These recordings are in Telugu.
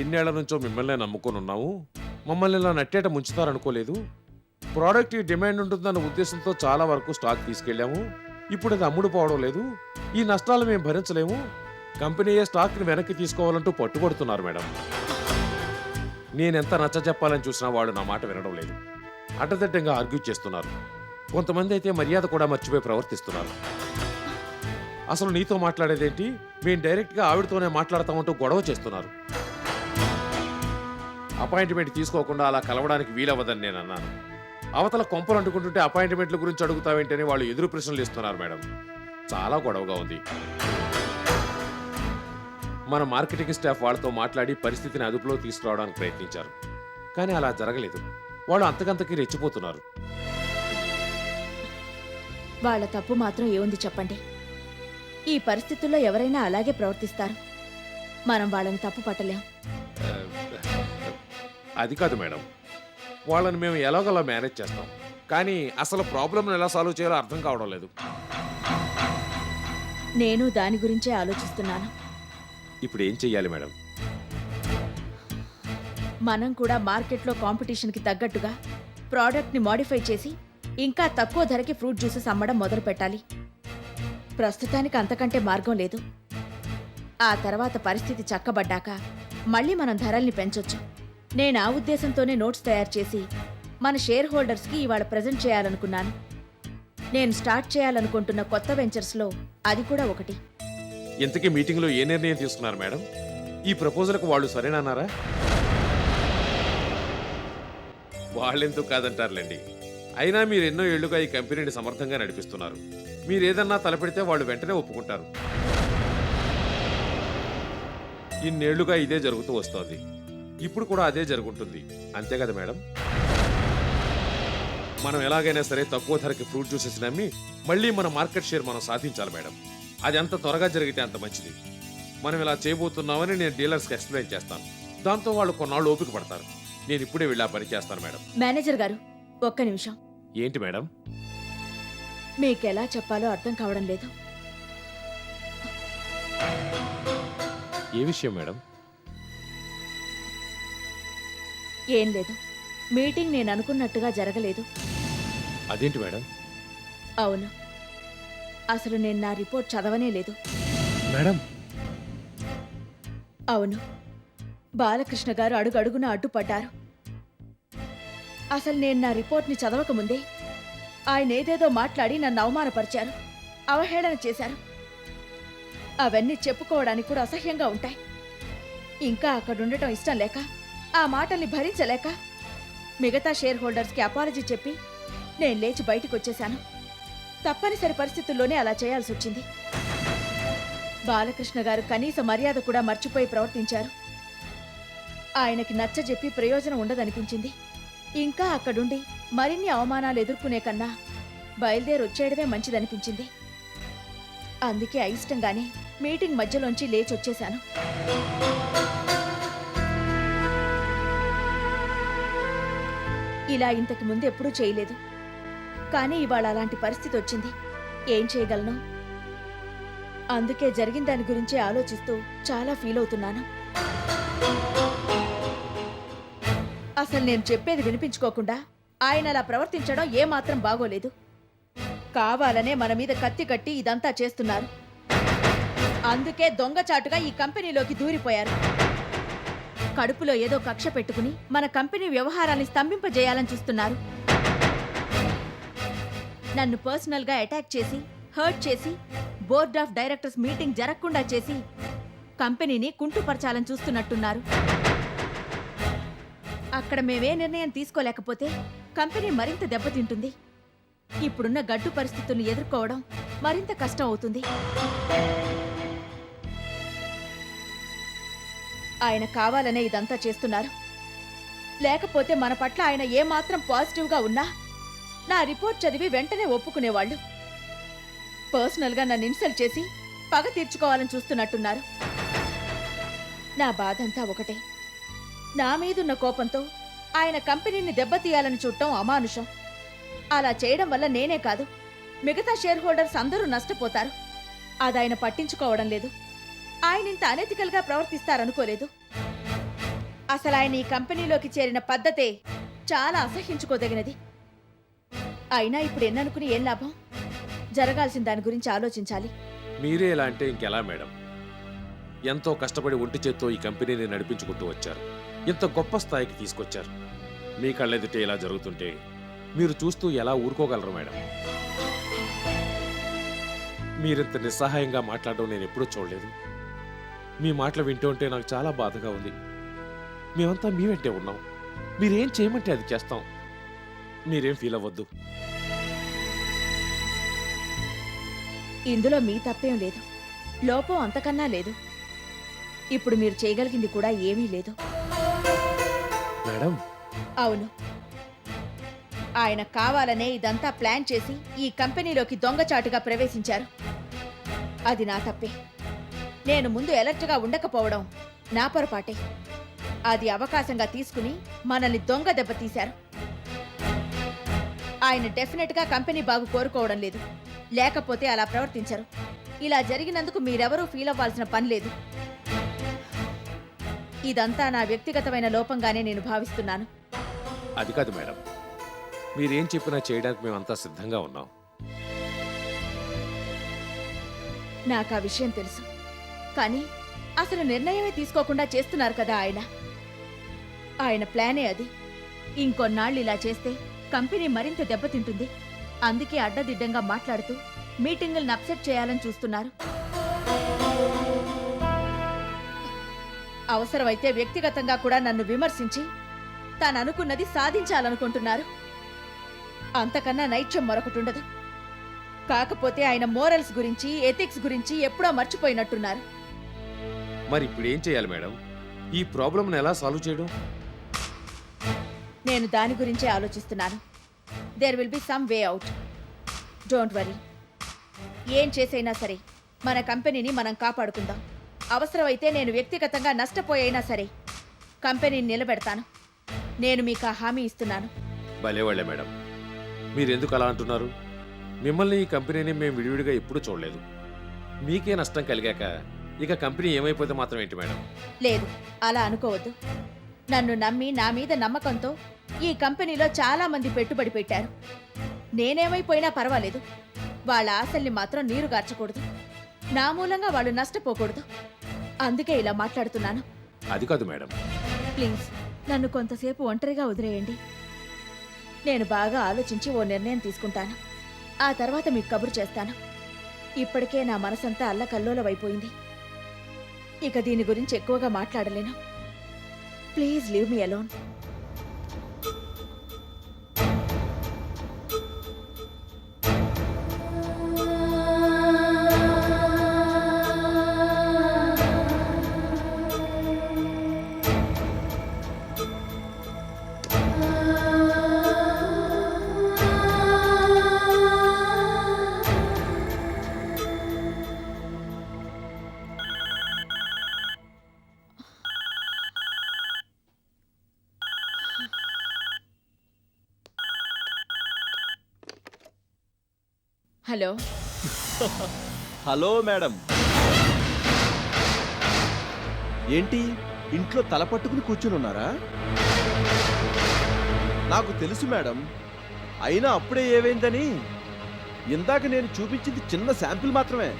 ఎన్నేళ్ల నుంచో మిమ్మల్నే నమ్ముకొని ఉన్నాము. మమ్మల్ని ఇలా నట్టేట ముంచుతారనుకోలేదు. ప్రోడక్ట్కి డిమాండ్ ఉంటుందన్న ఉద్దేశంతో చాలా వరకు స్టాక్ తీసుకెళ్ళాము. ఇప్పుడు అది అమ్ముడు పోవడం లేదు. ఈ నష్టాలు మేము భరించలేము. కంపెనీయే స్టాక్ని వెనక్కి తీసుకోవాలంటూ పట్టుబడుతున్నారు మేడం. నేనెంత నచ్చ చెప్పాలని చూసినా వాళ్ళు నా మాట వినడం లేదు. అడ్డదిడ్డంగా ఆర్గ్యూ చేస్తున్నారు. కొంతమంది అయితే మర్యాద కూడా మర్చిపోయి ప్రవర్తిస్తున్నారు. అసలు నీతో మాట్లాడేదేంటి, మేము డైరెక్ట్గా ఆవిడతోనే మాట్లాడతామంటూ గొడవ చేస్తున్నారు. అపాయింట్మెంట్ తీసుకోకుండా అలా కలవడానికి వీలవ్వదని నేను అన్నాను. అవతల కొంపలు అంటుకుంటుంటే అపాయింట్మెంట్ల గురించి అడుగుతావేంటని వాళ్ళు ఎదురు ప్రశ్నలు ఇస్తున్నారు మేడం. చాలా గొడవగా ఉంది. మన మార్కెటింగ్ స్టాఫ్ వాళ్ళతో మాట్లాడి పరిస్థితిని అదుపులో తీసుకురావడానికి ప్రయత్నించారు. కానీ అలా జరగలేదు. వాళ్ళు అంతకంతకీ రెచ్చిపోతున్నారు. వాళ్ళ తప్పు మాత్రం ఏముంది చెప్పండి. ఈ పరిస్థితుల్లో ఎవరైనా అలాగే ప్రవర్తిస్తారు. మనం వాళ్ళని తప్పు పట్టలేం. అది కాదు మేడం, వాళ్ళని మేము ఎలాగోలా మేనేజ్ చేస్తాం. కానీ అసలు ప్రాబ్లంను ఎలా సాల్వ్ చేయాలో అర్థం కావడం లేదు. నేను దాని గురించే ఆలోచిస్తున్నాను. ఇప్పుడు ఏం చెయ్యాలి మేడం? మనం కూడా మార్కెట్లో కాంపిటీషన్కి తగ్గట్టుగా ప్రోడక్ట్ని మోడిఫై చేసి ఇంకా తక్కువ ధరకి ఫ్రూట్ జ్యూసెస్ అమ్మడం మొదలు పెట్టాలి. ప్రస్తుతానికి అంతకంటే మార్గం లేదు. ఆ తర్వాత పరిస్థితి చక్కబడ్డాక మళ్ళీ మనం ధరల్ని పెంచొచ్చు. నేను ఆ ఉద్దేశంతోనే నోట్స్ తయారు చేసి మన షేర్ హోల్డర్స్కి ఇవాళ ప్రజెంట్ చేయాలనుకున్నాను. నేను స్టార్ట్ చేయాలనుకుంటున్న కొత్త వెంచర్స్లో అది కూడా ఒకటి. ఇంతకీ మీటింగ్లో ఏ నిర్ణయం తీసుకున్నారు మేడం? ఈ ప్రపోజల్కు వాళ్ళు సరేనన్నారా? వాళ్ళెందుకు కాదంటారులేండి. అయినా మీరు ఎన్నో ఏళ్లుగా ఈ కంపెనీని సమర్థంగా నడిపిస్తున్నారు. మీరు ఏదన్నా తలపెడితే వాళ్ళు వెంటనే ఒప్పుకుంటారు. ఇన్నేళ్లుగా ఇదే జరుగుతూ వస్తోంది. ఇప్పుడు కూడా అదే జరుగుతుంది. అంతే కదా మేడం? మనం ఎలాగైనా సరే తక్కువ ధరకి ఫ్రూట్ జ్యూసెస్ నమ్మి మళ్ళీ మన మార్కెట్ షేర్ మనం సాధించాలి మేడం. అది ఎంత త్వరగా జరిగితే అంత మంచిది. మనం ఇలా చేయబోతున్నామని నేను డీలర్స్కి ఎక్స్ప్లెయిన్ చేస్తాను. దాంతో వాళ్ళు కొన్నాళ్ళు ఓపిక పడతారు. నేను ఇప్పుడే వెళ్ళి ఆ పని చేస్తాను మేడం. మేనేజర్ గారు, ఒక్క నిమిషం. ఏంటి మేడం? మీకెలా చెప్పాలో అర్థం కావడం లేదు. ఏ విషయం మేడం? ఏం లేదు. మీటింగ్ నేను అనుకున్నట్టుగా జరగలేదు. అదేంటి మేడం? అవును, అసలు నేను నా రిపోర్ట్ చదవనే లేదు. మేడం? అవును, బాలకృష్ణ గారు అడుగడుగున అడ్డుపడ్డారు. అసలు నేను నా రిపోర్ట్ని చదవకముందే ఆయన ఏదేదో మాట్లాడి నన్ను అవమానపరిచారు, అవహేళన చేశారు. అవన్నీ చెప్పుకోవడానికి కూడా అసహ్యంగా ఉంటాయి. ఇంకా అక్కడుండటం ఇష్టం లేక, ఆ మాటల్ని భరించలేక మిగతా షేర్ హోల్డర్స్కి అపాలజీ చెప్పి నేను లేచి బయటకు వచ్చేశాను. తప్పనిసరి పరిస్థితుల్లోనే అలా చేయాల్సి వచ్చింది. బాలకృష్ణ గారు కనీస మర్యాద కూడా మర్చిపోయి ప్రవర్తించారు. ఆయనకి నచ్చజెప్పి ప్రయోజనం ఉండదనిపించింది. ఇంకా అక్కడుండి మరిన్ని అవమానాలు ఎదుర్కొనే కన్నా బయలుదేరి వచ్చేయడమే మంచిదనిపించింది. అందుకే అయిష్టంగానే మీటింగ్ మధ్యలోంచి లేచి వచ్చేశాను. ఇలా ఇంతకు ముందు ఎప్పుడూ చేయలేదు. కానీ ఇవాళ అలాంటి పరిస్థితి వచ్చింది. ఏం చేయగలను? అందుకే జరిగిన దాని గురించి ఆలోచిస్తూ చాలా ఫీల్ అవుతున్నాను. అసలు నేను చెప్పేది వినిపించుకోకుండా ఆయన అలా ప్రవర్తించడం ఏమాత్రం బాగోలేదు. కావాలనే మన మీద కత్తి కట్టి ఇదంతా చేస్తున్నారు. అందుకే దొంగచాటుగా ఈ కంపెనీలోకి దూరిపోయారు. కడుపులో ఏదో కక్ష పెట్టుకుని మన కంపెనీ వ్యవహారాన్ని స్తంభింపజేయాలని చూస్తున్నారు. నన్ను పర్సనల్గా అటాక్ చేసి, హర్ట్ చేసి, బోర్డ్ ఆఫ్ డైరెక్టర్స్ మీటింగ్ జరగకుండా చేసి కంపెనీని కుంటుపరచాలని చూస్తున్నట్టున్నారు. అక్కడ మేమే నిర్ణయం తీసుకోలేకపోతే కంపెనీ మరింత దెబ్బతింటుంది. ఇప్పుడున్న గడ్డు పరిస్థితులను ఎదుర్కోవడం మరింత కష్టం అవుతుంది. ఆయన కావాలనే ఇదంతా చేస్తున్నారు. లేకపోతే మన పట్ల ఆయన ఏమాత్రం పాజిటివ్గా ఉన్నా నా రిపోర్ట్ చదివి వెంటనే ఒప్పుకునేవాళ్ళు. పర్సనల్గా నన్ను ఇన్సల్ట్ చేసి పగ తీర్చుకోవాలని చూస్తున్నట్టున్నారు. నా బాధంతా ఒకటే. నా మీదున్న కోపంతో ఆయన కంపెనీని దెబ్బతీయాలని చూడటం అమానుషం. అలా చేయడం వల్ల నేనే కాదు, మిగతా షేర్ హోల్డర్స్ అందరూ నష్టపోతారు. అది ఆయన పట్టించుకోవడం లేదు. ఆయన ఇంత అనెతికల్గా ప్రవర్తిస్తారనుకోలేదు. అసలు ఆయన ఈ కంపెనీలోకి చేరిన పద్ధతే చాలా అసహించుకోదగినది. అయినా ఇప్పుడు ఎన్ననుకుని ఏం లాభం? జరగాల్సిన దాని గురించి ఆలోచించాలి. మీరే ఇలా అంటే ఇంకెలా మేడం? ఎంతో కష్టపడి ఒంటి చేత్తో ఈ కంపెనీని నడిపించుకుంటూ వచ్చారు. ఇంత గొప్ప స్థాయికి తీసుకొచ్చారు. మీ కళ్ళెదుటే ఇలా జరుగుతుంటే మీరు చూస్తూ ఎలా ఊరుకోగలరు మేడం? మీరింత నిస్సహాయంగా మాట్లాడడం నేను ఎప్పుడూ చూడలేదు. మీ మాటలు వింటూ ఉంటే నాకు చాలా బాధగా ఉంది. మేమంతా మీ వెంటే ఉన్నాం. మీరేం చేయమంటే అది చేస్తాం. మీరేం ఫీల్ అవ్వద్దు. ఇందులో మీ తప్పేం లేదు, లోపం అంతకన్నా లేదు. ఇప్పుడు మీరు చేయగలిగింది కూడా ఏమీ లేదు. మేడం, అవును, ఆయన కావాలనే ఇదంతా ప్లాన్ చేసి ఈ కంపెనీలోకి దొంగచాటుగా ప్రవేశించారు. అది నా తప్పే. నేను ముందు ఎలర్ట్గా ఉండకపోవడం నా పొరపాటే. అది అవకాశంగా తీసుకుని మనల్ని దొంగ దెబ్బతీశారు. ఆయన డెఫినెట్గా కంపెనీ బాగు కోరుకోవడం లేదు, లేకపోతే అలా ప్రవర్తించరు. ఇలా జరిగినందుకు మీరెవరూ ఫీల్ అవ్వాల్సిన పని లేదు. ఇదంతా నా వ్యక్తిగతమైన లోపంగానే నేను భావిస్తున్నాను. అది కాదు మేడం, మీరేం చెప్పినా చేయడానికి మేమంతా సిద్ధంగా ఉన్నాం. నాకు ఆ విషయం తెలుసు, కానీ అసలు నిర్ణయమే తీసుకోకుండా చేస్తున్నారు కదా ఆయన. ఆయన ప్లానే అది. ఇంకొన్నాళ్ళు ఇలా చేస్తే కంపెనీ మరింత దెబ్బతింటుంది. అందుకే అడ్డదిడ్డంగా మాట్లాడుతూ మీటింగులను అప్సెట్ చేయాలని చూస్తున్నారు. అవసరమైతే వ్యక్తిగతంగా కూడా నన్ను విమర్శించి తాను అనుకున్నది సాధించాలనుకుంటున్నారు. అంతకన్నా నైత్యం మరొకటుండదు. కాకపోతే ఆయన మోరల్స్ గురించి, ఎథిక్స్ గురించి ఎప్పుడో మర్చిపోయినట్టున్నారు. మరి ఇప్పుడు ఏం చేయాలి మేడం? ఈ ప్రాబ్లంను ఎలా సాల్వ్ చేయడం? నేను దాని గురించే ఆలోచిస్తున్నాను. There will be some way out. Don't worry. ఏం చేసైనా సరే మన కంపెనీని మనం కాపాడుకుందాం. అవసరమైతే నేను వ్యక్తిగతంగా నష్టపోయైనా సరే కంపెనీని నిలబెడతాను. నేను మీకు ఆ హామీ ఇస్తున్నాను. భలేవాళ్లే మేడం, మీరెందుకు అలా అంటున్నారు? మిమ్మల్ని ఈ కంపెనీని మేము విడివిడిగా ఎప్పుడూ చూడలేదు. మీకే నష్టం కలిగాక ఇక కంపెనీ ఏమైపోతే మాత్రం ఏంటి మేడం? లేదు, అలా అనుకోవద్దు. నన్ను నమ్మి నా మీద నమ్మకంతో ఈ కంపెనీలో చాలా మంది పెట్టుబడి పెట్టారు. నేనేమైపోయినా పర్వాలేదు, వాళ్ళ ఆశల్ని మాత్రం నీరుగార్చకూడదు. నా మూలంగా వాళ్ళు నష్టపోకూడదు. అందుకే ఇలా మాట్లాడుతున్నాను. అది కాదు మేడం. ప్లీజ్ నన్ను కొంతసేపు ఒంటరిగా వదిలేయండి. నేను బాగా ఆలోచించి ఓ నిర్ణయం తీసుకుంటాను. ఆ తర్వాత మీకు కబురు చేస్తాను. ఇప్పటికే నా మనసంతా అల్లకల్లోలమైపోయింది. ఇక దీని గురించి ఎక్కువగా మాట్లాడలేను. Please leave me alone. Hello. Hello madam. ఏంటి ఇంట్లో తల పట్టుకుని కూర్చుని ఉన్నారా? నాకు తెలుసు మేడం, అయినా అప్పుడే ఏమైందని. ఇందాక నేను చూపించింది చిన్న శాంపిల్ మాత్రమే.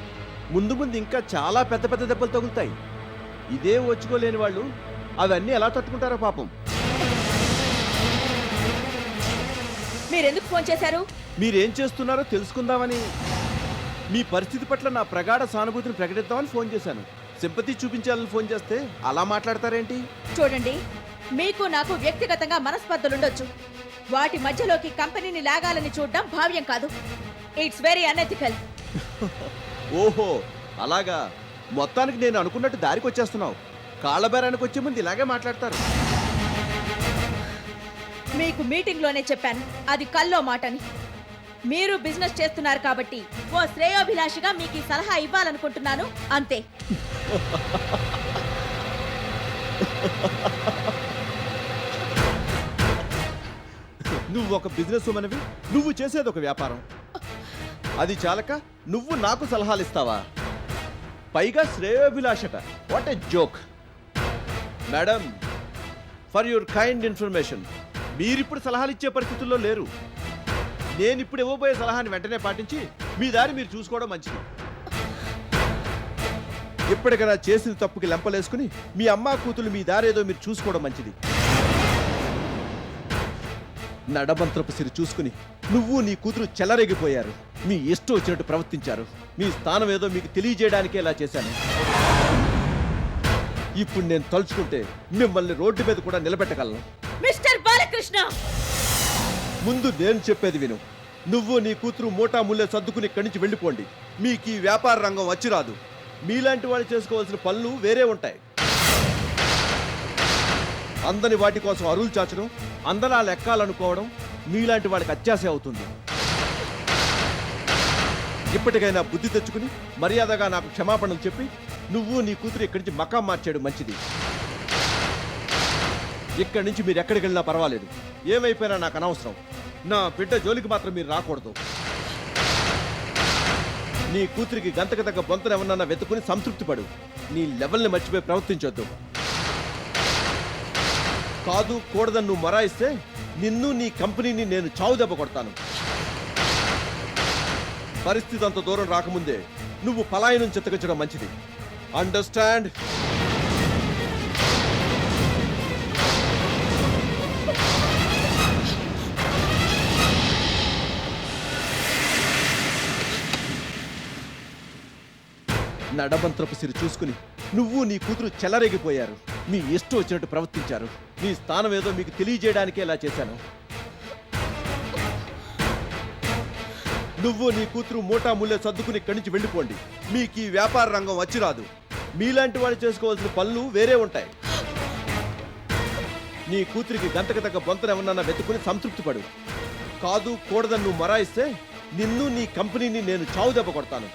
ముందు ముందు ఇంకా చాలా పెద్ద పెద్ద దెబ్బలు తగులుతాయి. ఇదే వచ్చుకోలేని వాళ్ళు అవన్నీ ఎలా తట్టుకుంటారో పాపం. మీరెందుకు ఫోన్ చేశారు? మీరేం చేస్తున్నారో తెలుసుకుందామని, మీ పరిస్థితి పట్ల నా ప్రగాఢ సానుభూతిని ప్రకటిద్దామని ఫోన్ చేశాను. సింపతి చూపించాలని ఫోన్ చేస్తే అలా మాట్లాడతారేంటి? చూడండి, మీకు నాకు వ్యక్తిగతంగా మనస్పర్ధలుండొచ్చు. వాటి మధ్యలోకి కంపెనీని లాగాలని చూడడం భావ్యం కాదు. It's very unethical. ఓహో అలాగా. మొత్తానికి నేను అనుకున్నట్టు దారికి వచ్చేస్తున్నావు. కాళ్ళబేరానికి వచ్చే ముందు ఇలాగే మాట్లాడతారు. మీకు మీటింగ్లోనే చెప్పాను, అది కల్లో మాటని. మీరు బిజినెస్ చేస్తున్నారు కాబట్టి ఓ శ్రేయోభిలాషిగా మీకు ఈ సలహా ఇవ్వాలనుకుంటున్నాను, అంతే. నువ్వు ఒక బిజినెస్ ఉమెన్వి, నువ్వు చేసేది ఒక వ్యాపారం. అది చాలక నువ్వు నాకు సలహాలు ఇస్తావా? పైగా శ్రేయోభిలాషట. What a joke. Madam, for your kind information, మీరిప్పుడు సలహాలు ఇచ్చే పరిస్థితుల్లో లేరు. నేను ఇప్పుడు ఇవ్వబోయే సలహాని వెంటనే పాటించి మీ దారి మీరు చూసుకోవడం మంచిది. ఎప్పటికైనా చేసిన తప్పుకి లెంపలేసుకుని మీ అమ్మా కూతురు మీ దారేదో మీరు చూసుకోవడం మంచిది. నడబంత్రపు సిరి చూసుకుని నువ్వు నీ కూతురు చెలరేగిపోయారు. మీ ఇష్టం వచ్చినట్టు ప్రవర్తించారు. మీ స్థానం ఏదో మీకు తెలియజేయడానికే ఇలా చేశాను. ఇప్పుడు నేను తలుచుకుంటే మిమ్మల్ని రోడ్డు మీద కూడా నిలబెట్టగలను. మిస్టర్ బాలకృష్ణ, ముందు నేను చెప్పేది విను. నువ్వు నీ కూతురు మూటా ముల్లే సర్దుకుని ఇక్కడి నుంచి వెళ్ళిపోండి. మీకు ఈ వ్యాపార రంగం వచ్చి రాదు. మీలాంటి వాళ్ళు చేసుకోవాల్సిన పనులు వేరే ఉంటాయి. అందని వాటి కోసం అరువులు చాచడం, అందలా లెక్కాలనుకోవడం మీలాంటి వాళ్ళకి అత్యాశ అవుతుంది. ఇప్పటికైనా బుద్ధి తెచ్చుకుని మర్యాదగా నాకు క్షమాపణలు చెప్పి నువ్వు నీ కూతురు ఇక్కడి నుంచి మకాం మార్చాడు మంచిది. ఇక్కడి నుంచి మీరు ఎక్కడికి వెళ్ళినా పర్వాలేదు. ఏమైపోయినా నాకు అనవసరం. నా బిడ్డ జోలికి మాత్రం మీరు రాకూడదు. నీ కూతురికి గంతకు తగ్గ బొంతను ఎవరన్నా వెతుకుని సంతృప్తి పడు. నీ లెవెల్ని మర్చిపోయి ప్రవర్తించొద్దు. కాదు కూడదని నువ్వు మొరాయిస్తే నిన్ను నీ కంపెనీని నేను చావు దెబ్బ కొడతాను. పరిస్థితి అంత దూరం రాకముందే నువ్వు పలాయనం చిత్తగించడం మంచిది. అండర్స్టాండ్? నడబంత్రపు సిరి చూసుకుని నువ్వు నీ కూతురు చెలరేగిపోయారు. మీ ఇష్టం వచ్చినట్టు ప్రవర్తించారు. మీ స్థానం ఏదో మీకు తెలియజేయడానికే ఇలా చేశాను. నువ్వు నీ కూతురు మూటా ముల్లే సర్దుకుని ఇక్కడి నుంచి వెళ్ళిపోండి. మీకు ఈ వ్యాపార రంగం వచ్చి రాదు. మీలాంటి వాళ్ళు చేసుకోవాల్సిన పనులు వేరే ఉంటాయి. నీ కూతురికి గంటకు తగ్గ బొంతను ఎవరన్నా వెతుకుని సంతృప్తి పడు. కాదు కూడదని నువ్వు మొరాయిస్తే నిన్ను నీ కంపెనీని నేను చావు దెబ్బ కొడతాను.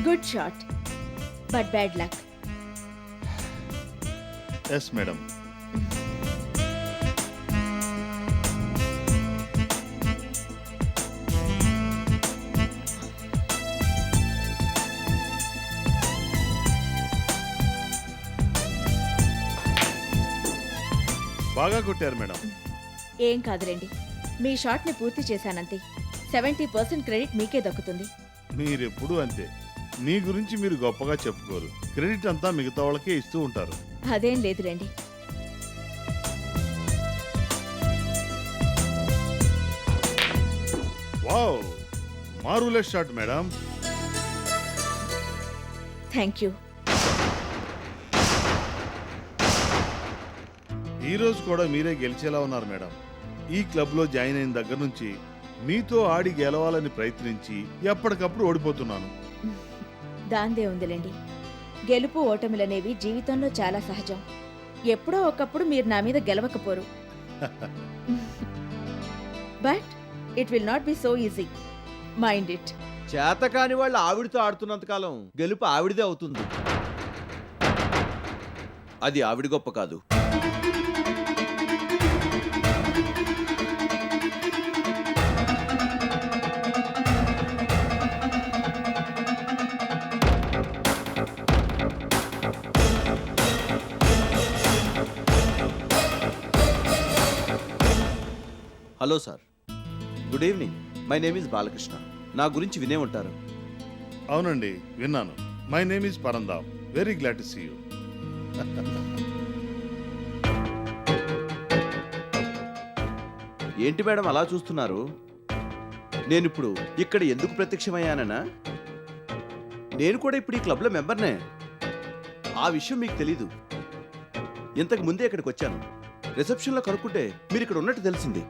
Good shot, but bad luck. Yes madam. బాగా కొట్టారు మేడం. ఏం కాదులేండి, మీ షాట్ని పూర్తి చేశానంతే. 70% క్రెడిట్ మీకే దక్కుతుంది. మీరెప్పుడు అంతే. మీ గురించి మీరు గొప్పగా చెప్పుకోరు. క్రెడిట్ అంతా మిగతా వాళ్ళకే ఇస్తూ ఉంటారు. అదేం లేదులేండి. Wow, marvellous shot madam. Thank you. ఈ రోజు కూడా మీరే గెలిచేలా ఉన్నారు మేడం. ఈ క్లబ్లో జాయిన్ అయిన దగ్గర నుంచి మీతో ఆడి గెలవాలని ప్రయత్నించి ఎప్పటికప్పుడు ఓడిపోతున్నాను. దాందే ఉందిలేండి. గెలుపు ఓటములనేవి జీవితంలో చాలా సహజం. ఎప్పుడో ఒకప్పుడు మీరు నా మీద గెలవకపోరు. But it will not be so easy. Mind it. చేతకాని వాళ్ళు ఆవిడితో ఆడుతున్నంతకాలం గెలుపు ఆవిడిదే అవుతుంది. అది ఆవిడ గొప్ప కాదు. Hello sir, good evening. My name is Balakrishna. నా గురించి వినే ఉంటారు. అవునండి, విన్నాను. My name is Parandham. Very glad to see you. ఏంటి మేడం అలా చూస్తున్నారు? నేనిప్పుడు ఇక్కడ ఎందుకు ప్రత్యక్షమయ్యానన్నా, నేను కూడా ఇప్పుడు ఈ క్లబ్లో మెంబర్నే. ఆ విషయం మీకు తెలీదు. ఇంతకు ముందే ఇక్కడికి వచ్చాను. రిసెప్షన్లో కనుక్కుంటే మీరు ఇక్కడ ఉన్నట్టు తెలిసింది.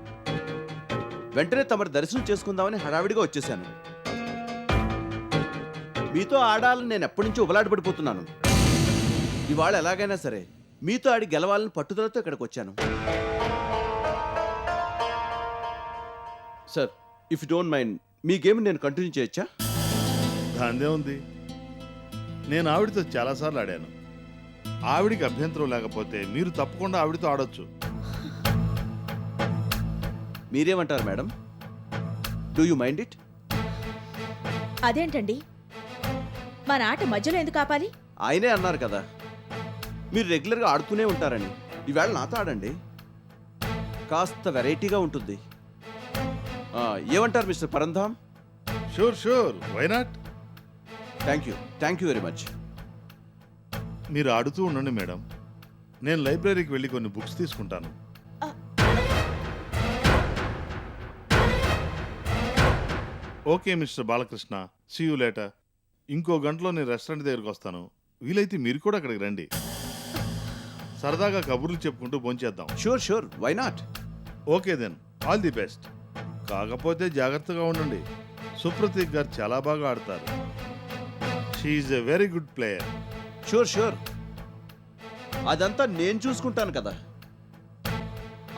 వెంటనే తమరి దర్శనం చేసుకుందామని హడావిడిగా వచ్చేసాను. మీతో ఆడాలని నేను ఎప్పటి నుంచో ఉబలాటపడిపోతున్నాను. ఇవాళ ఎలాగైనా సరే మీతో ఆడి గెలవాలని పట్టుదలతో ఇక్కడికి వచ్చాను. Sir, if you don't mind me game నేను కంటిన్యూ చేయొచ్చా? దాందే ఉంది. నేను ఆవిడతో చాలాసార్లు ఆడాను. ఆవిడికి అభ్యంతరం లేకపోతే మీరు తప్పకుండా ఆవిడతో ఆడొచ్చు. మీరేమంటారు madam? Do you mind it? అదేంటండి, మన ఆట మధ్యలో ఎందుకు ఆపాలి? ఆయనే అన్నారు కదా మీరు రెగ్యులర్గా ఆడుతూనే ఉంటారని. ఈవేళ నాతో ఆడండి, కాస్త వెరైటీగా ఉంటుంది. ఏమంటారు mister Parandham? Sure, why not? Thank you very much. మీరు ఆడుతూ ఉండండి మేడం. నేను లైబ్రరీకి వెళ్ళి కొన్ని బుక్స్ తీసుకుంటాను. Okay mister Balakrishna, see you later. ఇంకో గంటలో నేను రెస్టారెంట్ దగ్గరికి వస్తాను. వీలైతే మీరు కూడా అక్కడికి రండి. సరదాగా కబుర్లు చెప్పుకుంటూ భోంచేద్దాం. Sure, why not? Okay then, all the best. కాకపోతే జాగ్రత్తగా ఉండండి. సుప్రతీక్ గారు చాలా బాగా ఆడతారు. She's a very good player. Sure, అదంతా నేను చూసుకుంటాను కదా.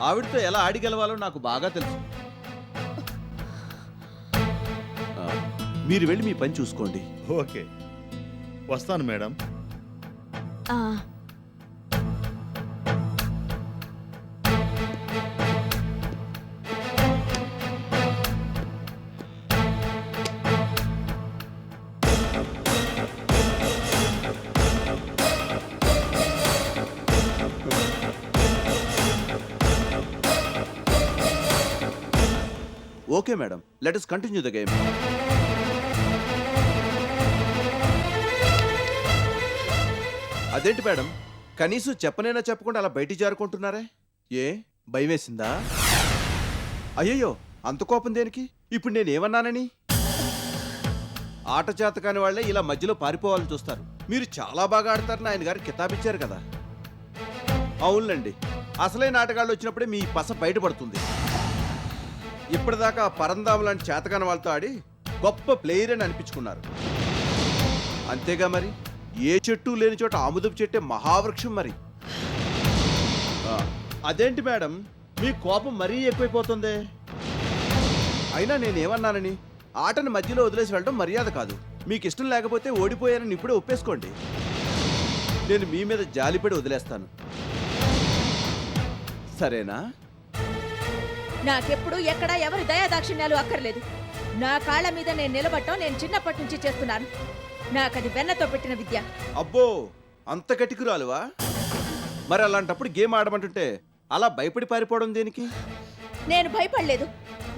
ఆవిడతో ఎలా ఆడి గెలవాలో నాకు బాగా తెలుసు. మీరు వెళ్ళి మీ పని చూసుకోండి. ఓకే, వస్తాను మేడం. ఆ, okay madam, let us continue the game. అదేంటి మేడం, కనీసం చెప్పనైనా చెప్పకుండా అలా బయటికి జారుకుంటున్నారే? ఏ భయం వేసిందా? అయ్యయ్యో, అంత కోపం దేనికి? ఇప్పుడు నేనేమన్నానని? ఆట చేత కాని వాళ్లే ఇలా మధ్యలో పారిపోవాలని చూస్తారు. మీరు చాలా బాగా ఆడతారని ఆయన గారు కితాబిచ్చారు కదా. అవునులేండి, అసలైన ఆటగాళ్ళు వచ్చినప్పుడే మీ పస బయటపడుతుంది. ఇప్పటిదాకా పరంధాం లాంటి చేతకాని వాళ్ళతో ఆడి గొప్ప ప్లేయర్ అని అనిపించుకున్నారు. అంతేగా మరి, ఏ చెట్టు లేని చోట ఆముదపు చెట్టే మహావృక్షం మరి. అదేంటి మేడం, మీ కోపం మరీ ఎక్కువైపోతుంది. అయినా నేనేమన్నానని? ఆటను మధ్యలో వదిలేసి వెళ్ళడం మర్యాద కాదు. మీకు ఇష్టం లేకపోతే ఓడిపోయానని ఇప్పుడే ఒప్పేసుకోండి. నేను మీ మీద జాలిపడి వదిలేస్తాను, సరేనా? నాకెప్పుడు ఎక్కడా ఎవరి దయాదాక్షిణ్యాలు అక్కర్లేదు. నా కాళ్ళ మీద నేను నిలబడటం నేను చిన్నప్పటి నుంచి చేస్తున్నాను. నాకది వెన్నతో పెట్టిన విద్య. అబ్బో, అంత గట్టికురాలువా? మరి అలాంటప్పుడు గేమ్ ఆడమంటుంటే అలా భయపడి పారిపోవడం దేనికి? నేను భయపడలేదు.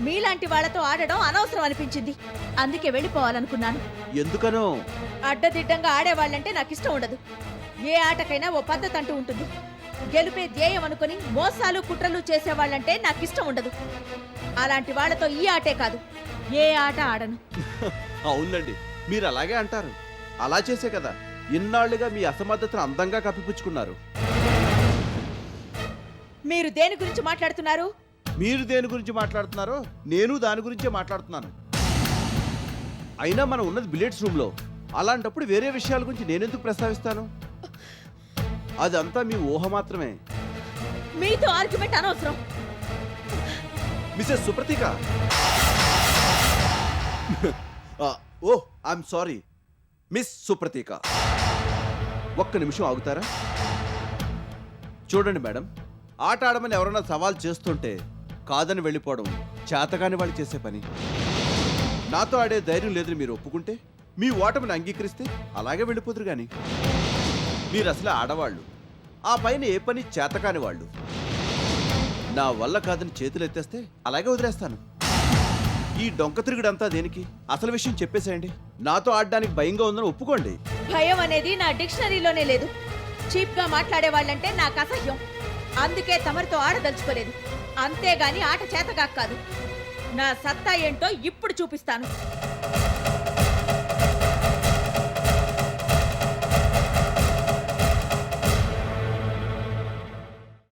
మీలాంటి వాళ్ళతో ఆడడం అనవసరం అనిపించింది. అందుకే వెళ్ళిపోవాలనుకున్నాను. ఎందుకనో? అడ్డదిడ్డంగా ఆడేవాళ్ళంటే నాకు ఇష్టం ఉండదు. ఏ ఆటకైనా ఓ పద్ధతి అంటూ ఉంటుంది. గెలుపే ధ్యేయం అనుకుని మోసాలు కుట్రలు చేసేవాళ్ళంటే నాకు ఇష్టం ఉండదు. అలాంటి వాళ్ళతో ఈ ఆటే కాదు, ఏ ఆట ఆడను. అవునండి, మీరు అలాగే అంటారు. అలా చేసే కదా ఇన్నాళ్లుగా మీ అసమర్థతను అందంగా కప్పిపుచ్చుకున్నారు. మీరు దేని గురించి మాట్లాడుతున్నారు? మీరు దేని గురించి మాట్లాడుతున్నారో నేను దాని గురించే మాట్లాడుతున్నాను. అయినా మనం ఉన్నది బిలియర్డ్స్ రూమ్ లో. అలాంటప్పుడు వేరే విషయాల గురించి నేనెందుకు ప్రస్తావిస్తాను? అదంతా మీ ఊహ మాత్రమే. మీతో ఆర్గ్యుమెంట్ అనవసరం. Mrs Supratika, oh I'm sorry, miss Supratika, ఒక్క నిమిషం ఆగుతారా? చూడండి మేడం, ఆట ఆడమని ఎవరైనా సవాల్ చేస్తుంటే కాదని వెళ్ళిపోవడం చేతగాని వాళ్ళు చేసే పని. నాతో ఆడే ధైర్యం లేదని మీరు ఒప్పుకుంటే, మీ ఓటమిని అంగీకరిస్తే అలాగే వెళ్ళిపోదురు గాని. మీరు అసలు ఆడవాళ్ళు, ఆ పైన ఏ పని చేతకాని వాళ్ళు. నా వల్ల కాదని చేతులు ఎత్తేస్తే అలాగే వదిలేస్తాను. ఈ డొంక తిరుగుడంతా దేనికి? అసలు విషయం చెప్పేసేయండి. నాతో ఆడడానికి భయంగా ఉందని ఒప్పుకోండి. భయం అనేది నా డిక్షనరీలోనే లేదు. చీప్ గా మాట్లాడే వాళ్ళంటే నాకు అసహ్యం. అందుకే తమరితో ఆడదలుచుకోలేదు. అంతేగాని ఆట చేతగా కాదు. నా సత్తా ఏంటో ఇప్పుడు చూపిస్తాను.